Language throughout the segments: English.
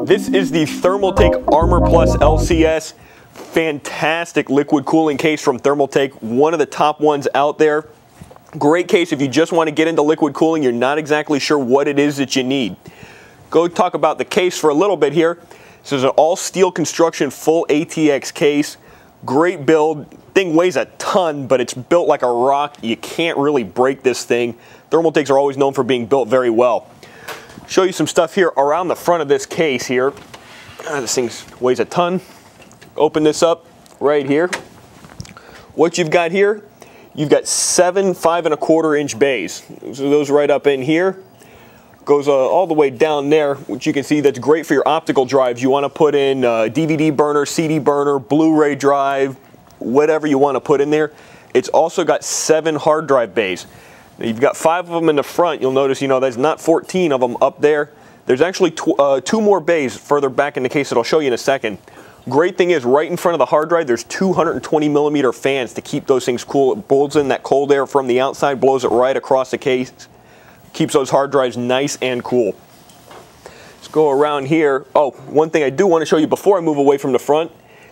This is the Thermaltake Armor Plus LCS. Fantastic liquid cooling case from Thermaltake, one of the top ones out there. Great case if you just want to get into liquid cooling, you're not exactly sure what it is that you need. Go talk about the case for a little bit here. This is an all steel construction, full ATX case. Great build. Thing weighs a ton, but it's built like a rock. You can't really break this thing. Thermaltakes are always known for being built very well. Show you some stuff here around the front of this case here. This thing weighs a ton. Open this up right here. What you've got here, you've got 7 5¼ bays. So those right up in here. Goes all the way down there, which you can see that's great for your optical drives. You want to put in DVD burner, CD burner, Blu-ray drive, whatever you want to put in there. It's also got 7 hard drive bays. Now, you've got 5 of them in the front. You'll notice, there's not 14 of them up there. There's actually 2 more bays further back in the case that I'll show you in a second. Great thing is, right in front of the hard drive, there's 220mm fans to keep those things cool. It blows in that cold air from the outside, blows it right across the case. Keeps those hard drives nice and cool. Let's go around here. Oh, one thing I do want to show you before I move away from the front.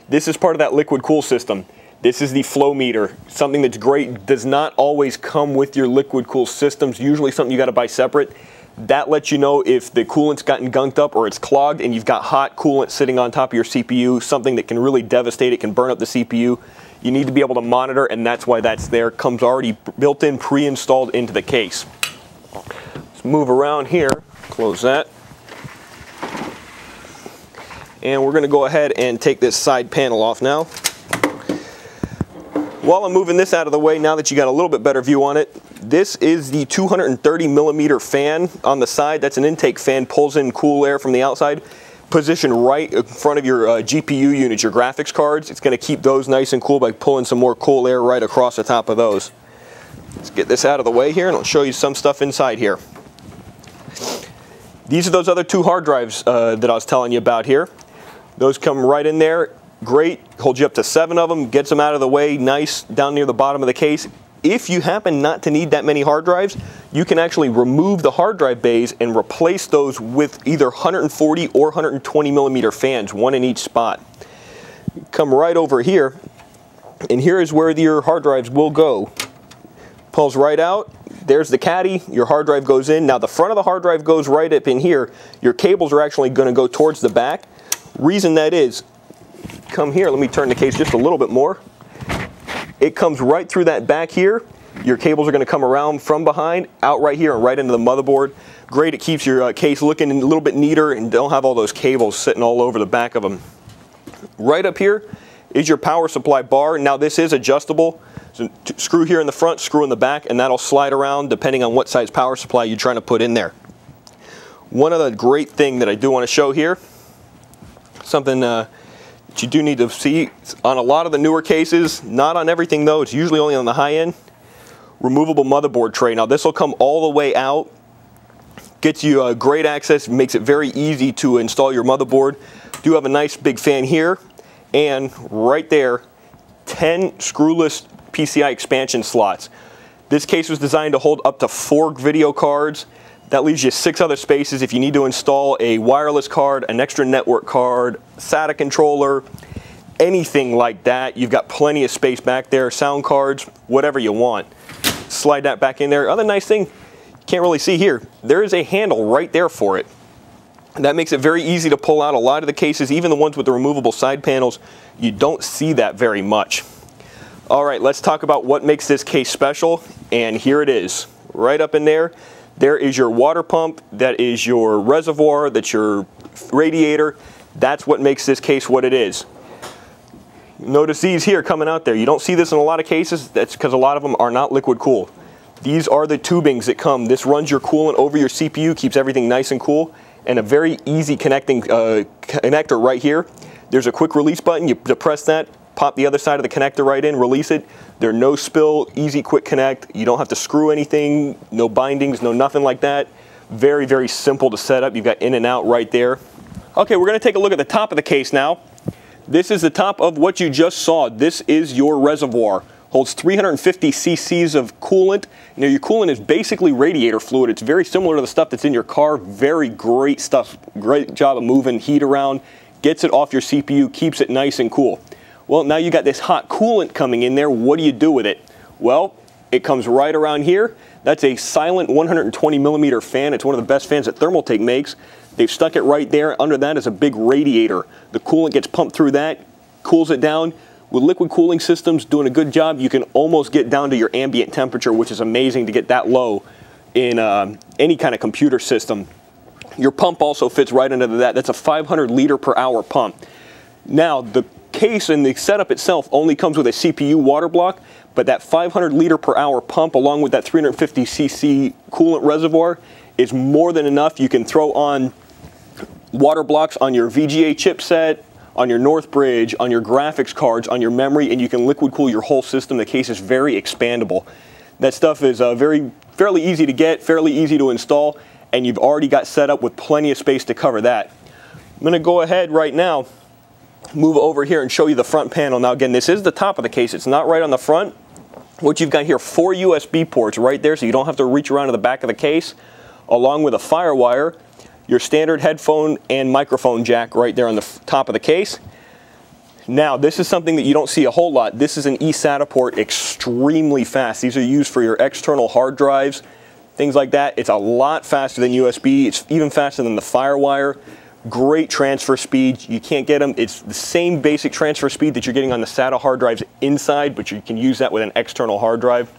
This is part of that liquid cool system. This is the flow meter. Something that's great. Does not always come with your liquid cool systems. Usually something you got to buy separate. That lets you know if the coolant's gotten gunked up or it's clogged and you've got hot coolant sitting on top of your CPU, something that can really devastate it, can burn up the CPU. You need to be able to monitor, and that's why that's there. Comes already built in, pre-installed into the case. Let's move around here, close that. And we're going to go ahead and take this side panel off now. While I'm moving this out of the way, now that you got a little bit better view on it, this is the 230mm fan on the side. That's an intake fan, pulls in cool air from the outside. Positioned right in front of your GPU units, your graphics cards. It's going to keep those nice and cool by pulling some more cool air right across the top of those. Let's get this out of the way here, and I'll show you some stuff inside here. These are those other 2 hard drives that I was telling you about here. Those come right in there. Great, holds you up to 7 of them, gets them out of the way, nice down near the bottom of the case. If you happen not to need that many hard drives, you can actually remove the hard drive bays and replace those with either 140 or 120mm fans, one in each spot. Come right over here, and here is where your hard drives will go. Pulls right out. There's the caddy. Your hard drive goes in. Now the front of the hard drive goes right up in here. Your cables are actually going to go towards the back. Reason that is, come here, let me turn the case just a little bit more. It comes right through that back here. Your cables are going to come around from behind, out right here and right into the motherboard. Great, it keeps your case looking a little bit neater and don't have all those cables sitting all over the back of them. Right up here is your power supply bar. Now this is adjustable. So screw here in the front, screw in the back, and that'll slide around depending on what size power supply you're trying to put in there. One other great thing that I do want to show here, something that you do need to see on a lot of the newer cases, not on everything though, it's usually only on the high end, removable motherboard tray. Now this will come all the way out, gets you great access, makes it very easy to install your motherboard. Do have a nice big fan here, and right there, 10 screwless PCI expansion slots. This case was designed to hold up to 4 video cards. That leaves you 6 other spaces if you need to install a wireless card, an extra network card, SATA controller, anything like that. You've got plenty of space back there, sound cards, whatever you want. Slide that back in there. Other nice thing, you can't really see here, there is a handle right there for it. That makes it very easy to pull out. A lot of the cases, even the ones with the removable side panels, you don't see that very much. All right, let's talk about what makes this case special, and here it is. Right up in there, there is your water pump, that is your reservoir, that's your radiator. That's what makes this case what it is. Notice these here coming out there. You don't see this in a lot of cases. That's because a lot of them are not liquid cooled. These are the tubings that come. This runs your coolant over your CPU, keeps everything nice and cool, and a very easy connecting connector right here. There's a quick release button. You depress that, pop the other side of the connector right in, release it. There's no spill, easy quick connect. You don't have to screw anything, no bindings, no nothing like that. Very, very simple to set up. You've got in and out right there. Okay, we're going to take a look at the top of the case now. This is the top of what you just saw. This is your reservoir. Holds 350 cc's of coolant. Now your coolant is basically radiator fluid. It's very similar to the stuff that's in your car. Very great stuff. Great job of moving heat around. Gets it off your CPU, keeps it nice and cool. Well, now you got this hot coolant coming in there. What do you do with it? Well, it comes right around here. That's a silent 120 millimeter fan. It's one of the best fans that Thermaltake makes. They've stuck it right there. Under that is a big radiator. The coolant gets pumped through that, cools it down. With liquid cooling systems doing a good job, you can almost get down to your ambient temperature, which is amazing to get that low in any kind of computer system. Your pump also fits right under that. That's a 500 liter per hour pump. Now, the case and the setup itself only comes with a CPU water block, but that 500 liter per hour pump along with that 350 cc coolant reservoir is more than enough. You can throw on water blocks on your VGA chipset, on your Northbridge, on your graphics cards, on your memory, and you can liquid cool your whole system. The case is very expandable. That stuff is fairly easy to get, fairly easy to install, and you've already got set up with plenty of space to cover that. I'm going to go ahead right now, move over here and show you the front panel. Now again, this is the top of the case. It's not right on the front. What you've got here, 4 USB ports right there, so you don't have to reach around to the back of the case, along with a FireWire, your standard headphone and microphone jack right there on the top of the case. Now, this is something that you don't see a whole lot. This is an eSATA port, extremely fast. These are used for your external hard drives, things like that. It's a lot faster than USB. It's even faster than the FireWire. Great transfer speed. You can't get them. It's the same basic transfer speed that you're getting on the SATA hard drives inside, but you can use that with an external hard drive.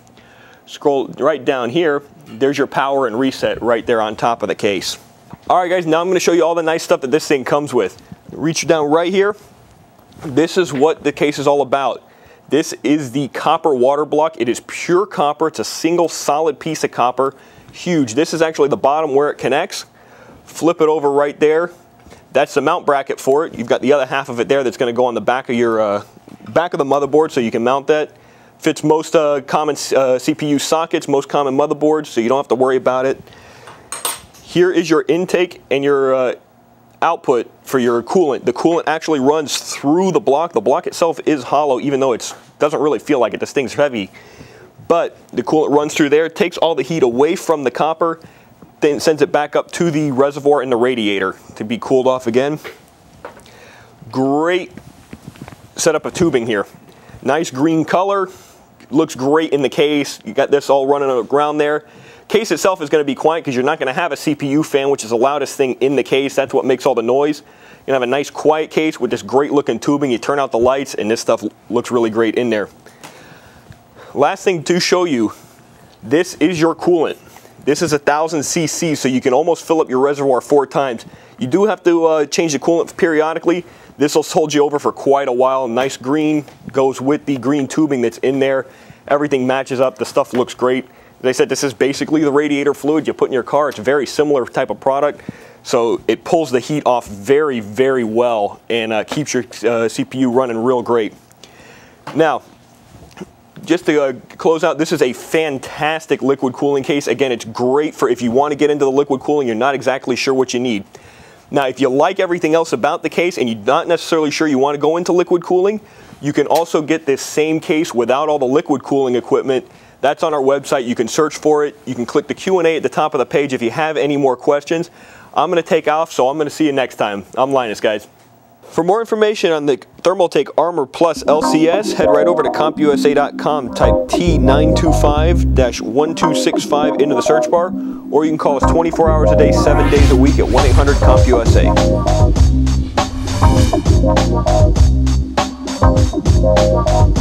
Scroll right down here. There's your power and reset right there on top of the case. All right, guys, now I'm going to show you all the nice stuff that this thing comes with. Reach down right here. This is what the case is all about. This is the copper water block. It is pure copper. It's a single solid piece of copper. Huge. This is actually the bottom where it connects. Flip it over right there. That's the mount bracket for it. You've got the other half of it there that's going to go on the back of your back of the motherboard, so you can mount that. Fits most common CPU sockets, most common motherboards, so you don't have to worry about it. Here is your intake and your output for your coolant. The coolant actually runs through the block. The block itself is hollow, even though it doesn't really feel like it. This thing's heavy. But the coolant runs through there, takes all the heat away from the copper, then sends it back up to the reservoir in the radiator to be cooled off again. Great setup of tubing here. Nice green color. Looks great in the case. You got this all running on the ground there. Case itself is going to be quiet because you're not going to have a CPU fan, which is the loudest thing in the case. That's what makes all the noise. You're going to have a nice quiet case with this great looking tubing. You turn out the lights and this stuff looks really great in there. Last thing to show you, this is your coolant. This is 1,000 cc, so you can almost fill up your reservoir 4 times. You do have to change the coolant periodically. This will hold you over for quite a while. Nice green goes with the green tubing that's in there. Everything matches up. The stuff looks great. As I said, this is basically the radiator fluid you put in your car. It's a very similar type of product. So it pulls the heat off very, very well and keeps your CPU running real great. Now, just to close out, this is a fantastic liquid cooling case. Again, it's great for if you want to get into the liquid cooling, you're not exactly sure what you need. Now, if you like everything else about the case and you're not necessarily sure you want to go into liquid cooling, you can also get this same case without all the liquid cooling equipment. That's on our website. You can search for it. You can click the Q&A at the top of the page if you have any more questions. I'm going to take off, so I'm going to see you next time. I'm Linus, guys. For more information on the Thermaltake Armor Plus LCS, head right over to CompUSA.com, type T925-1265 into the search bar, or you can call us 24 hours a day, 7 days a week at 1-800-CompUSA.